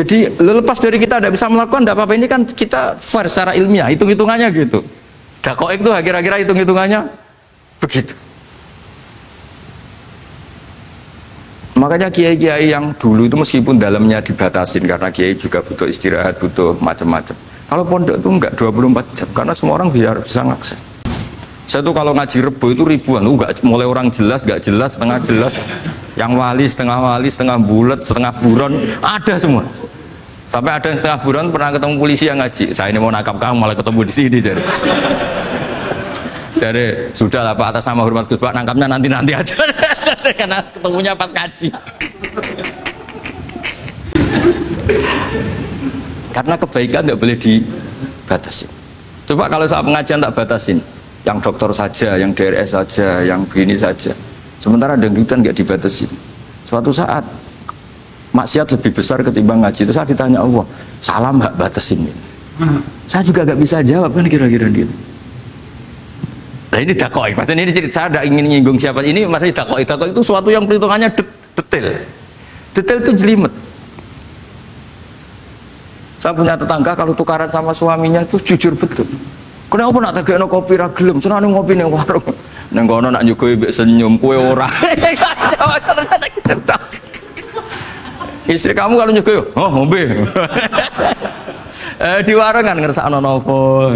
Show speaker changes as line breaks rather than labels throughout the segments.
Jadi lepas dari kita tidak bisa melakukan, tidak apa-apa. Ini kan kita fair secara ilmiah, hitung-hitungannya gitu. Dakoik itu kira-kira hitung-hitungannya begitu. Makanya kiai-kiai yang dulu itu meskipun dalamnya dibatasin karena kiai juga butuh istirahat, butuh macam-macam. Kalau pondok itu enggak 24 jam karena semua orang bisa ngakses. Saya tuh kalau ngaji Rebo itu ribuan, enggak mulai orang jelas, enggak jelas, setengah jelas, yang wali, setengah bulat, setengah buron, ada semua. Sampai ada yang setengah buron pernah ketemu polisi yang ngaji. Saya ini mau nangkap kamu malah ketemu di sini jadi. Jadi sudah lah Pak, atas nama hormat Gus Pak, nangkapnya nanti aja karena ketemunya pas ngaji. Karena kebaikan nggak boleh dibatasin. Coba kalau saat pengajian tak batasin, yang dokter saja, yang DRS saja, yang begini saja. Sementara dangdutan nggak dibatasin. Suatu saat maksiat lebih besar ketimbang ngaji. Itu saya ditanya Allah, salah mbak batasin ini. Saya juga nggak bisa jawab kan kira-kira gitu. Nah ini dakoi, maksudnya ini cerita saya tidak ingin nyinggung siapa ini, maksudnya dakoi itu suatu yang perhitungannya detail itu jelimet. Saya punya tetangga kalau tukaran sama suaminya itu jujur betul. Kenapa nak tegakno kopi ra gelem, senane ngopi ning warung. Ning kono nak nyugoi mbek senyum kowe ora. Istri kamu kalau nyugoi, oh ngombe. Di warung kan ngersakno nopo.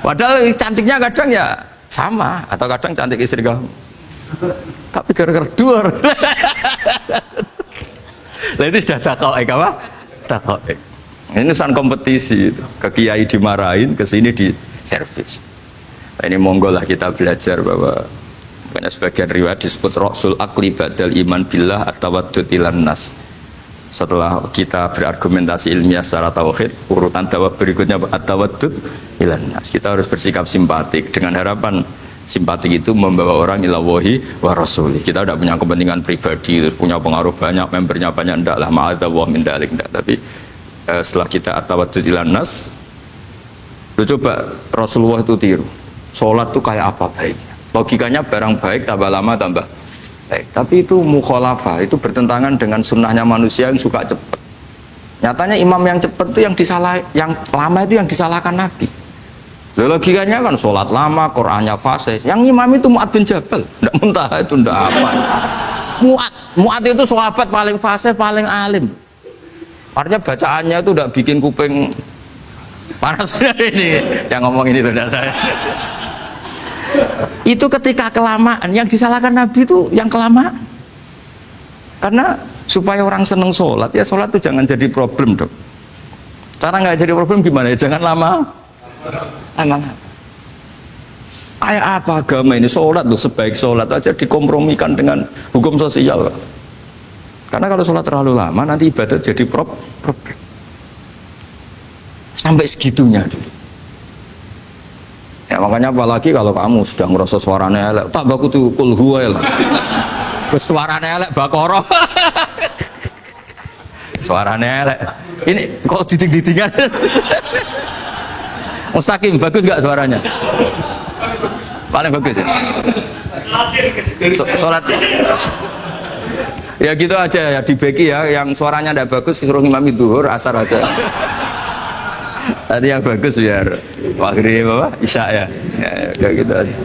Padahal cantiknya kadang ya sama, atau kadang cantik istri kamu. Tapi gara-gara duar. Lah itu sudah takoek apa? Takoek. Ini urusan kompetisi. Ke kiai dimarahin, ke sini di servis. Nah, ini monggo lah kita belajar bahwa banyak sebagian riwayat disebut Rasul Akli Ba'dal Iman Billah At-Tawaddud Ilan Nas. Setelah kita berargumentasi ilmiah secara tauhid, urutan dakwah berikutnya at-tawaddud ilan nas. Kita harus bersikap simpatik dengan harapan simpatik itu membawa orang ila wahi wa rasuli. Kita tidak punya kepentingan pribadi, punya pengaruh banyak, membernya banyak, enggak lah, ma'adzallah min dalik, enggak. Tapi setelah kita at-tawaddud ilan nas, coba Rasulullah itu tiru. Sholat itu kayak apa baiknya? Logikanya barang baik tambah lama tambah baik. Tapi itu mukhalafah, itu bertentangan dengan sunnahnya manusia yang suka cepat. Nyatanya imam yang cepat itu yang lama itu yang disalahkan Nabi. Logikanya kan sholat lama, Qur'annya fasih. Yang imam itu Mu'ad bin Jabal, tidak muntah itu tidak aman. Mu'ad itu sahabat paling fasih, paling alim. Artinya bacaannya itu tidak bikin kuping panas ini. Yang ngomong ini tidak saya. Itu ketika kelamaan, yang disalahkan Nabi itu yang kelamaan. Karena supaya orang seneng sholat, ya sholat itu jangan jadi problem dong. Cara nggak jadi problem gimana ya? Jangan lama. Kayak apa agama ini? Sholat loh, sebaik sholat aja dikompromikan dengan hukum sosial. Karena kalau sholat terlalu lama nanti ibadah jadi problem. Sampai segitunya dulu. Ya makanya apalagi kalau kamu sudah ngerasa suaranya elek, tak baku tuh kulhu lah. Suaranya elek bakoro. Suaranya elek. Ini kok diting-ditingan. Mustaqim bagus gak suaranya? Paling bagus ya. Sholat. Ya gitu aja ya dibagi ya, yang suaranya tidak bagus suruh imam duhur asar aja. Tadi yang bagus biar maghrib apa isya ya gitu aja.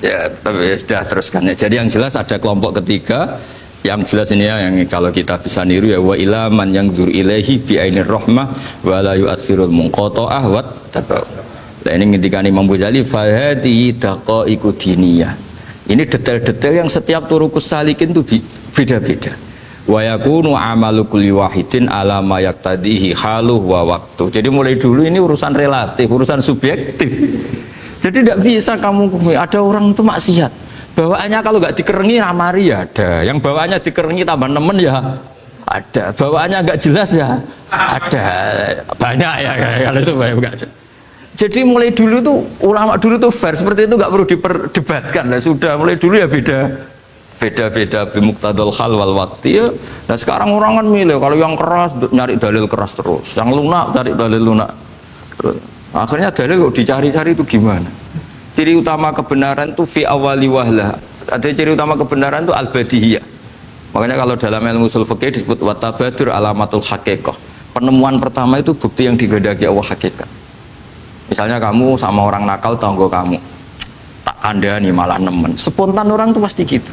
Ya tapi ya, sudah teruskan ya. Jadi yang jelas ada kelompok ketiga yang jelas ini ya, yang kalau kita bisa niru ya, wa ila man yang zur ilaihi bi ainir rahmah wa la yu'athirul munqata'ah wa tabau. Nah ini ketika Imam Ghazali fa hadhihi daqaiqu diniyah. Ini detail-detail yang setiap turukus salikin itu beda-beda. Wa yakunu amalu kulli wahidin ala ma yaqtadihi haluh wa waqtu. Jadi mulai dulu ini urusan relatif, urusan subjektif. Jadi tidak bisa kamu ada orang itu maksiat. Bawaannya kalau nggak dikerengi ramari ya ada. Yang bawaannya dikerengi tambah nemen ya ada. Bawaannya nggak jelas ya ada. Banyak ya kalau itu banyak. Jadi mulai dulu tuh ulama dulu tuh fair seperti itu nggak perlu diperdebatkan. Nah, sudah mulai dulu ya beda bimuqtadal hal wal waqti ya. Nah sekarang orang kan milih, kalau yang keras nyari dalil keras terus, yang lunak cari dalil lunak terus. Akhirnya dalil kok dicari-cari itu gimana? Ciri utama kebenaran itu fi awali wahlah. Ada ciri utama kebenaran itu al-badihiyah. Makanya kalau dalam ilmu ushul fikih disebut watabadur alamatul haqiqah. Penemuan pertama itu bukti yang digandaki Allah hakikat. Misalnya kamu sama orang nakal tanggo kamu, tak kandani malah nemen. Spontan orang itu pasti gitu.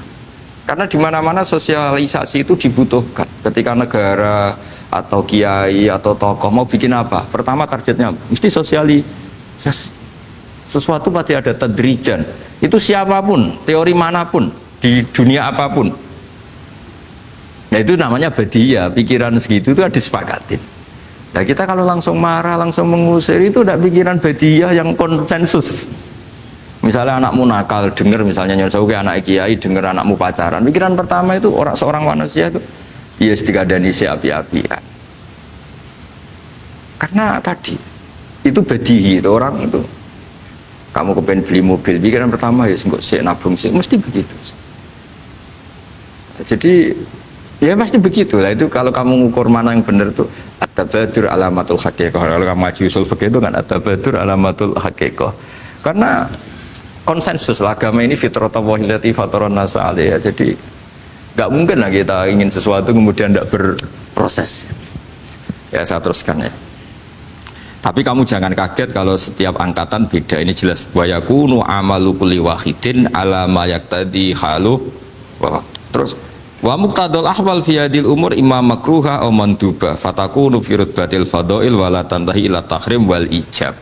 Karena di mana-mana sosialisasi itu dibutuhkan. Ketika negara atau kiai atau tokoh mau bikin apa, pertama targetnya mesti sosialisasi. Sesuatu pasti ada tadrijan. Itu siapapun, teori manapun, di dunia apapun. Nah itu namanya badiah, pikiran segitu itu disepakatin. Nah kita kalau langsung marah, langsung mengusir itu udah pikiran badiah yang konsensus. Misalnya anakmu nakal, dengar misalnya nyuruh anak kiai, dengar anakmu pacaran. Pikiran pertama itu seorang manusia itu, ya dikadani si api-apian. Karena tadi itu badihi itu orang itu. Kamu kepengen beli mobil, pikiran pertama ya enggak sih nabung sih, mesti begitu. Jadi ya pasti begitu lah. Itu kalau kamu ngukur mana yang benar tuh at-tabadur alamatul haqiqah. Kalau kamu ngaji usul fikih itu kan at-tabadur alamatul haqiqah. Karena konsensus lah, agama ini fitratallahi allati fataran nas 'alaiha. Jadi nggak mungkin lah kita ingin sesuatu kemudian tidak berproses. Ya saya teruskan ya. Tapi kamu jangan kaget kalau setiap angkatan beda. Ini jelas wa yakunu amalu kulli wahidin ala ma yaqtadi halu. Terus wa muqtadal ahwal fi hadil umur imma makruha aw manduba fatakunu fi rutbatil fadail wala tantahi ila tahrim wal ijab.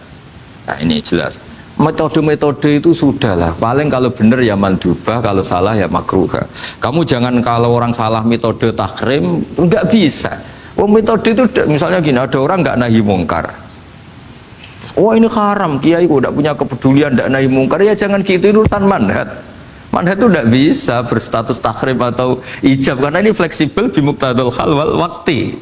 Nah ini jelas. Metode-metode itu sudahlah. Paling kalau benar ya manduba, kalau salah ya makruha. Kamu jangan kalau orang salah metode tahrim enggak bisa. Oh metode itu misalnya gini, ada orang enggak nahi mungkar. Oh ini haram, kiai kok tidak punya kepedulian tidak nahi mungkar, ya jangan gitu, itu urusan manhat. Manhat itu tidak bisa berstatus tahrim atau ijab karena ini fleksibel bimuqtadal hal wal waqti.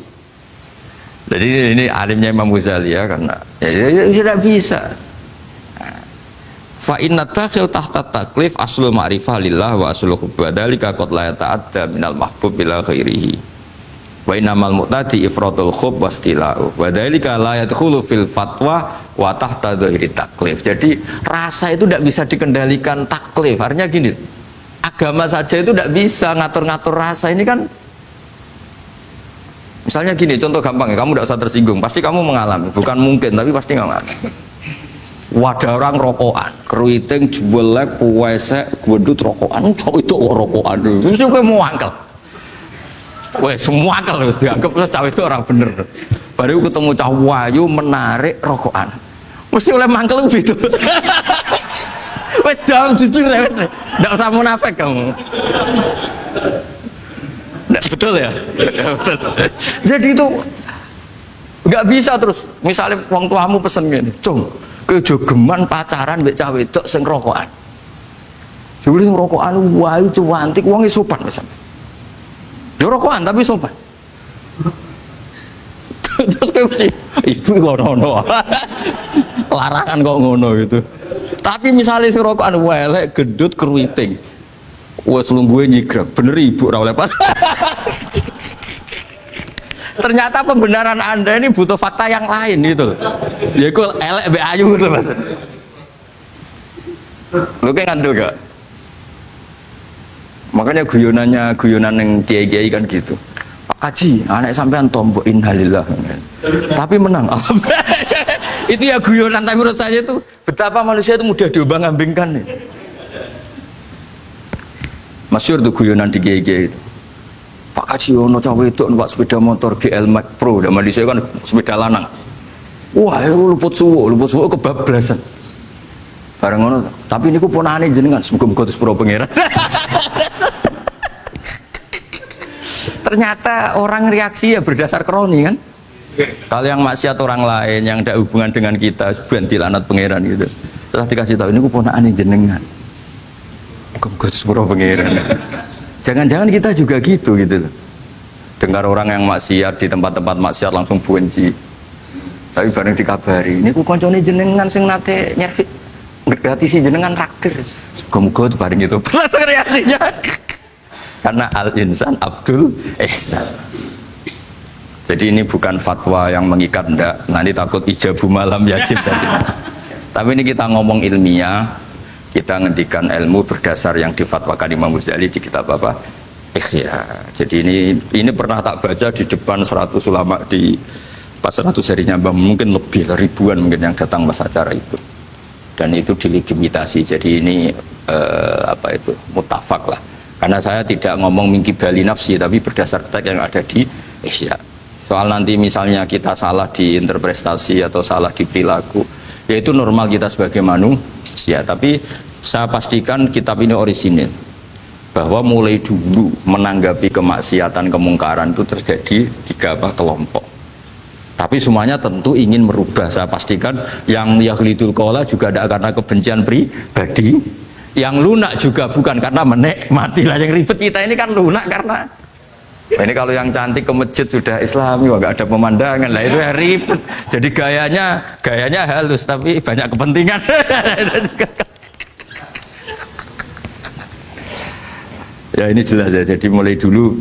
Jadi ini alimnya Imam Ghazali ya, karena ya tidak bisa. Fa inna takhil tahta taklif aslu ma'rifah lillah wa aslu hubba dzalika qad la yata'adda minal mahbub ila ghairihi. Wa innamal mu'tadi ifradul khub wastila'u wa dzalika la yadkhulu fil fatwa wa tahta dzahiri taklif. Jadi rasa itu tidak bisa dikendalikan taklif. Artinya gini, agama saja itu tidak bisa ngatur-ngatur rasa. Ini kan misalnya gini, contoh gampang ya, kamu tidak usah tersinggung, pasti kamu mengalami, bukan mungkin tapi pasti mengalami. Wadah orang rokokan, keriting, jebelek, puwesek, gedut rokokan, cowok itu rokokan, mesti gue mau angkel. Weh, semua angkel harus dianggap cowok itu orang bener. Baru ketemu cowok wayu menarik rokokan, mesti oleh mangkel gitu. Wes jawab jujur ya, tidak usah munafik kamu. Betul ya? Betul. Jadi itu nggak bisa terus. Misalnya wong tuamu pesen gini, cung, kejogeman pacaran mbek cah wedok sing rokokan. Jebule sing rokokan wae cuantik wong sopan pisan. Yo rokokan tapi sopan. Terus kowe mesti ibu ngono. Larangan kok ngono gitu. Tapi misalnya sing rokokan welek gedut keriting. Wes lungguhe nyigrek, bener ibu ora oleh Ternyata pembenaran Anda ini butuh fakta yang lain gitu. Ya kok elek mbek ayu gitu Mas. Lu kayak ngandel gak? Makanya guyonan yang kiai-kiai kan gitu. Pak Kaji, anak sampean tombok innalillah. Tapi menang. Itu ya guyonan, tapi menurut saya itu betapa manusia itu mudah diombang-ambingkan nih. Masyhur tuh guyonan di kiai-kiai itu. Pak Kaji ono cawe itu numpak sepeda motor GL Max Pro, zaman di saya kan sepeda lanang. Wah, luput suwo kebablasan. Bareng ngono, tapi niku ponakane jenengan muga-muga sepuro pangeran. Ternyata orang reaksi ya berdasar kroni kan. Kalau yang maksiat orang lain yang tidak hubungan dengan kita, ganti lanat pangeran gitu. Setelah dikasih tahu niku ponakane jenengan. Muga-muga sepuro pangeran. Jangan-jangan kita juga gitu loh. Dengar orang yang maksiat di tempat-tempat maksiat langsung benci. Tapi bareng dikabari, ini ku koncone jenengan sing nate nyervis gratisin jenengan raktir. Muga-muga bareng itu. Reaksinya. Karena al-insan Abdul Ihsan. Jadi ini bukan fatwa yang mengikat ndak. Nanti takut ijabu malam yajib tadi. Tapi ini kita ngomong ilmiah. Kita ngendikan ilmu berdasar yang difatwakan Imam Ghazali di kitab apa? Ihya. Jadi ini pernah tak baca di depan 100 ulama di pas 100 harinya Mbah, mungkin lebih ribuan mungkin yang datang pas acara itu. Dan itu dilegitimasi. Jadi ini apa itu mutafak lah. Karena saya tidak ngomong mingki bali nafsi, tapi berdasar teks yang ada di Ihya. Soal nanti misalnya kita salah di interpretasi atau salah di perilaku, yaitu normal kita sebagai manusia. Tapi saya pastikan kitab ini orisinil, bahwa mulai dulu menanggapi kemaksiatan kemungkaran itu terjadi 3 kelompok. Tapi semuanya tentu ingin merubah. Saya pastikan yang yahlidul qola juga tidak karena kebencian pribadi, yang lunak juga bukan karena menikmati lah. Yang ribet kita ini kan lunak karena ini kalau yang cantik ke masjid sudah Islami, wah nggak ada pemandangan lah, itu ya ribet. Jadi gayanya halus tapi banyak kepentingan. Ya ini jelas ya. Jadi mulai dulu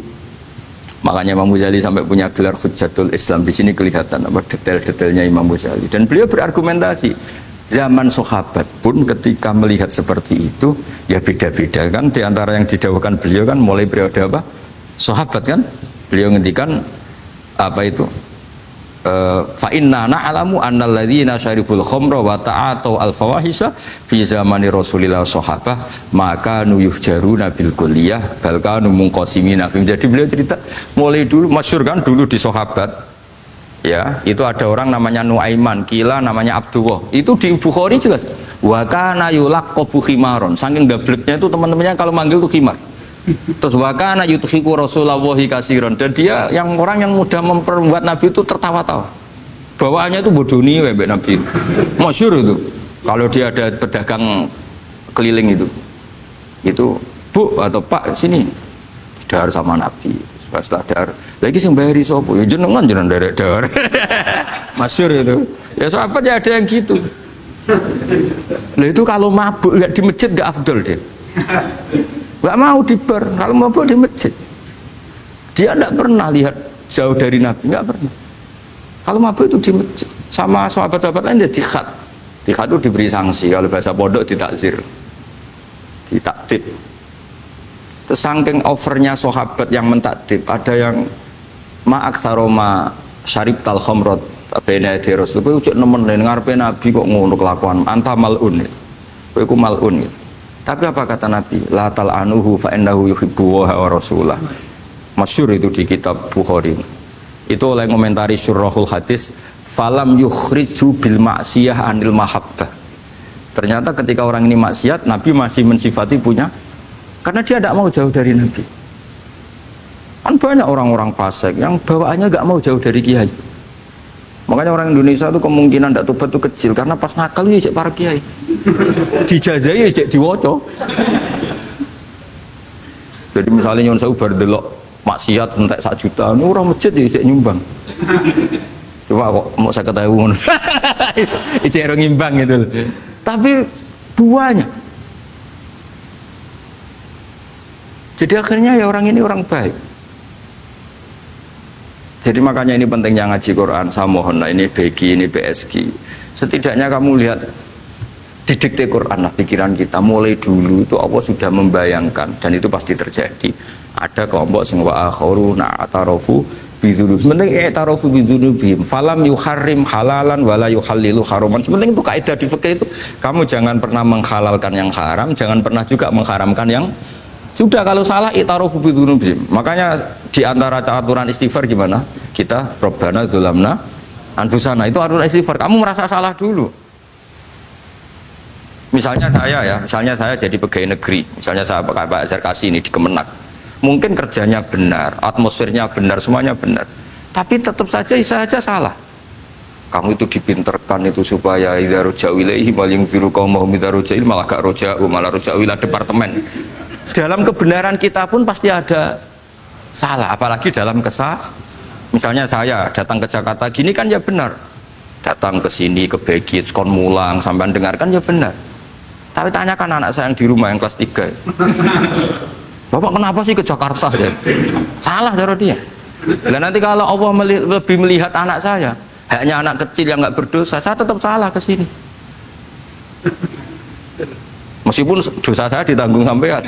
makanya Imam Ghazali sampai punya gelar Hujjatul Islam. Di sini kelihatan apa detail-detailnya Imam Ghazali. Dan beliau berargumentasi. Zaman sahabat pun ketika melihat seperti itu ya beda-beda kan. Di antara yang didawuhkan beliau kan mulai periode apa? Sahabat kan. Beliau ngendikan apa itu? Fa inna na'lamu annal ladzina syaribul khamra wa ta'atu al fawahisha fi zamani Rasulillah sahabah maka nuyuhjaruna bil kulliyah bal kanu munqasimina. Jadi beliau cerita mulai dulu masyhur kan dulu di sahabat ya, itu ada orang namanya Nuaiman, kila namanya Abdullah. Itu di Bukhari jelas wa kana yulaqabu khimaron. Saking dableknya itu teman-temannya kalau manggil tuh khimar. Terus wakana yuthiku Rasulullahi kasiron, dan dia yang orang yang mudah memperbuat Nabi itu tertawa-tawa. Bawaannya itu bodoni webek Nabi. Masyhur itu. Kalau dia ada pedagang keliling itu Bu atau Pak sini dahar sama Nabi. Setelah dahar lagi sing bayari sapa? Ya jenengan derek dahar. Masyhur itu. Ya sahabat ya ada yang gitu. Lah itu kalau mabuk enggak di masjid enggak afdol dia. Gak mau di bar, kalau mabuk di masjid. Dia tidak pernah lihat jauh dari Nabi, nggak pernah. Kalau mabuk itu di masjid. Sama sahabat-sahabat lain dia dikhat. Dikhat itu diberi sanksi, kalau bahasa pondok ditakzir, ditaktib. Terus saking overnya sahabat yang mentakdib, ada yang ma'aktsaroma syarib tal khamrat bena di Rasul. Kowe ujug nemen ngarepe Nabi kok ngono kelakuan, anta malun. Kowe ku malun. Tapi apa kata Nabi? La tal'anuhu fa innahu yuhibbu wa rasulah. Masyhur itu di kitab Bukhari. Itu oleh komentari Syurahul Hadis, falam yukhriju bil maksiyah anil mahabbah. Ternyata ketika orang ini maksiat, Nabi masih mensifati punya, karena dia tidak mau jauh dari Nabi. Kan banyak orang-orang fasik yang bawaannya nggak mau jauh dari kiai. Makanya orang Indonesia itu kemungkinan tidak tobat itu kecil, karena pas nakal ini cek para kiai dijazai cek diwoco. Jadi misalnya nyon saya bar delok maksiat entek 1 juta, ini orang masjid ya cek nyumbang. Coba kok mau saya ketahui cek orang ngimbang gitu loh. Tapi buahnya. Jadi akhirnya ya orang ini orang baik. Jadi makanya ini pentingnya ngaji Quran. Saya mohon lah, ini BG, ini BSG. Setidaknya kamu lihat di dikte Quran lah pikiran kita. Mulai dulu itu Allah sudah membayangkan, dan itu pasti terjadi. Ada kelompok sing wa akharu na'tarafu bidzunub. Sementing i'tarafu bidzunubihim falam yuharrim halalan wala yuhallilu haraman. Sementing itu kaidah di fikih itu, kamu jangan pernah menghalalkan yang haram, jangan pernah juga mengharamkan yang sudah. Kalau salah i'tarafu bidzunubihim. Makanya di antara aturan istighfar gimana? Kita Rabbana dzulamna anfusana, itu aturan istighfar. Kamu merasa salah dulu. Misalnya saya jadi pegawai negeri, misalnya saya Pak Zarkasi ini di Kemenak. Mungkin kerjanya benar, atmosfernya benar, semuanya benar. Tapi tetap saja saya aja salah. Kamu itu dipinterkan itu supaya idza ruja'u ilaihi maling biru qaumahum idza ruja'il malah gak ruja'u, malah ruja'u ila departemen. Dalam kebenaran kita pun pasti ada salah, apalagi dalam misalnya saya datang ke Jakarta gini kan ya benar, datang ke sini ke Begit kon mulang sampai dengarkan ya benar. Tapi tanyakan anak saya yang di rumah yang kelas 3, Bapak kenapa sih ke Jakarta ya? Salah cara dia. Dan nanti kalau Allah lebih melihat anak saya, hanya anak kecil yang nggak berdosa, saya tetap salah ke sini. Meskipun dosa saya ditanggung sampean.